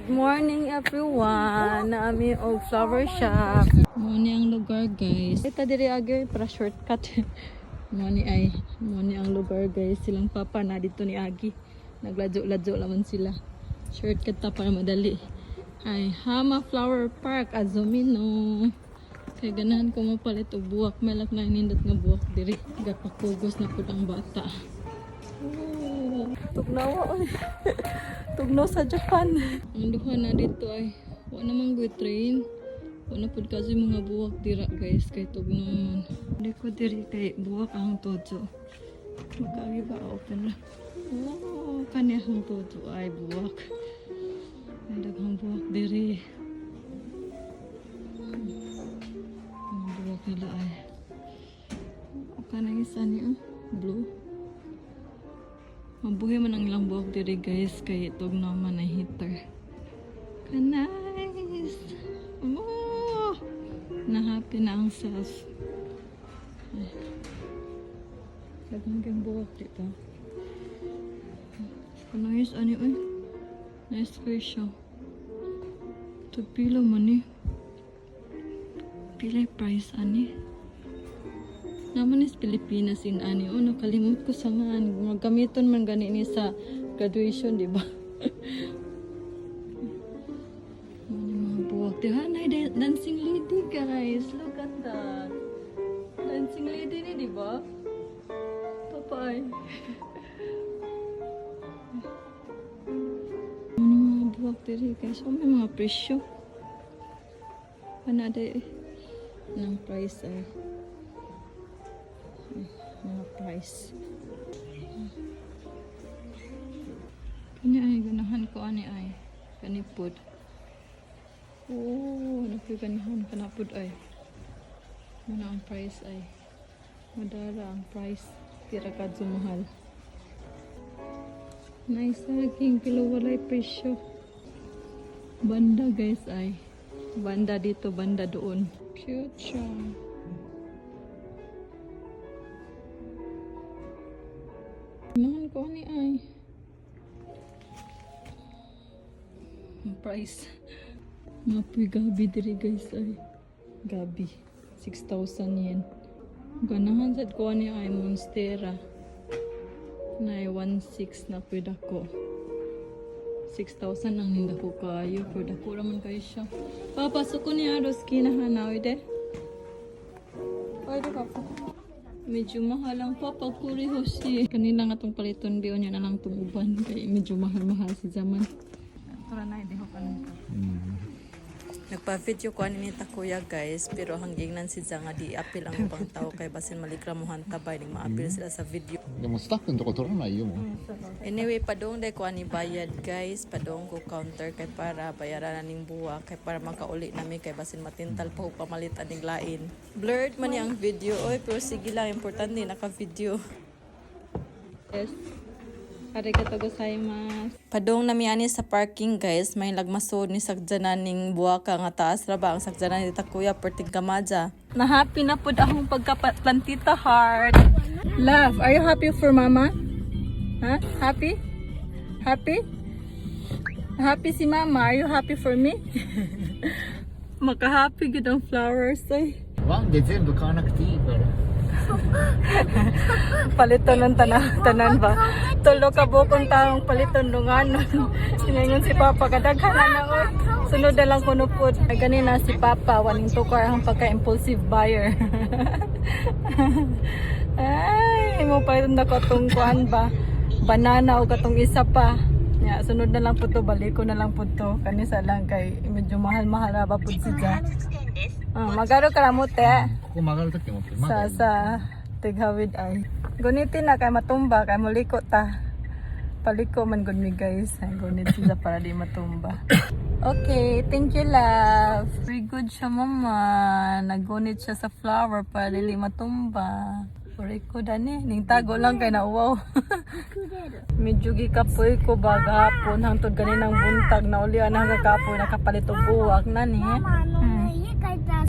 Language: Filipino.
Good morning everyone. Naami og flower shop. Mo ni ang lugar guys. Ita diri agi para shortcut. Mo ni ang lugar guys. Silang papa na dito ni Agi. Nagladyo-ladyo laman sila. Shortcut ta para madali. Ay Hama Flower Park Azomino. Kay ganahan ko mapalit og buwak, malak na inindot nga buwak diri. Gapakugos na pud ang bata. Tugnaw oy. Tugnaw sa Japan. Ang duha na dito ay wa namang good train. Wa na pud kasi mga buwak dira guys kay tugnaw man. Di ko diri kay buwak ang todo. Magkagi ba open na. Oh, kanya ang todo ay buwak. Ay daghang buwak diri. Ang buwak nila ay. O kanang isa niya blue. Mabuhay man ang ilang buhok diri guys kay itog naman na heater. Nice! Oh! Na-happy na ang self. Lagang kang buhok dito. Nice ani oy. Nice fish siya. Ito pila man eh. Pila price ani. Naman is Pilipinas in ani. Oh, nakalimot ko sa nga. Magamiton man gani ni sa graduation, di ba? Mga buwak. Diba? Dancing lady, guys. Look at that. Dancing lady ni, di ba? Papay. Mga buwak diri, guys. Oh, may mga presyo. Panada ng price ay. Mga price. Kanya ay ganahan ko ani ay kanipod. Oh, napiganahan kanapod ay. Muna ang price ay. Madara ang price. Tira ka mahal. Nice saging pero walay presyo. Banda guys ay. Banda dito, banda doon. Cute siya. Mahal ko ni ay. Ang price. Mapoy gabi diri guys ay. Gabi. 6,000 yen. Ganahan sad ko ni ay Monstera. Na 1,600 na pwede ko. 6,000 ang hindi ko kayo. Pwede ko raman kayo siya. Papasok ko ni Aros kinahanaw ide. Pwede papa. Medyo mahal ang papa kuri hoshi. Kanina nga itong paliton diyo niya na lang tumuban. Kaya medyo mahal-mahal si zaman. Tara na, hindi ko pa nito. Nagpa-video ko ani nita kuya guys. Pero hanggang nan si Zanga di apil ang ubang tao. Kaya basin malikramuhan tabay. Nang ma-apil sila sa video. でもスタッフのとこ取らないよもう。 Anyway, padong day ko ani bayad guys. Padong ko counter kay para bayaran ning buwa. Kay para makauli nami kay basin matintal pa o pamalit aning lain. Blurred man ang video. Oy, pero sige lang. Importante naka-video. Yes. Arigatou gozaimasu. Padong nami ani sa parking guys. May lagmasod ni sagdanan ning buwaka nga taas ra ba ang sagdanan ni Takuya perting kamaja. Na-happy na pud akong pagkaplantita heart. Love, are you happy for mama? Huh? Happy? Happy? Happy si mama? Are you happy for me? Maka-happy gud ang flowers ay. ワンで全部買わなくていいから。 Paliton ng tanan ba? Tulo ka bukong taong paliton lunganon. Singayon si Papa kadaghan na oy. Sunod na lang kuno pud. Ganina si Papa waning tukar ang pagka-impulsive buyer. Ay, mo pa ito na katong kuhan ba? Banana o katong isa pa. Ya, sunod na lang po to, balik ko na lang po to. Kanisa lang kay medyo mahal-mahal ba po siya. Magaro ka mo te. ここ曲がるときもってまだ Sa tighawid ay. Gunitin na kay matumba kay muliko ta. Paliko man gud mi guys. Ay gunit sila para di matumba. Okay, thank you love. Very good siya mama. Nagunit siya sa flower para dili matumba. Puriko dani, ning tago lang kay nauwaw. Medyo gikapoy ko baga hapon hangtod ganinang buntag na uli ana gakapoy nakapalit og buwak na ni.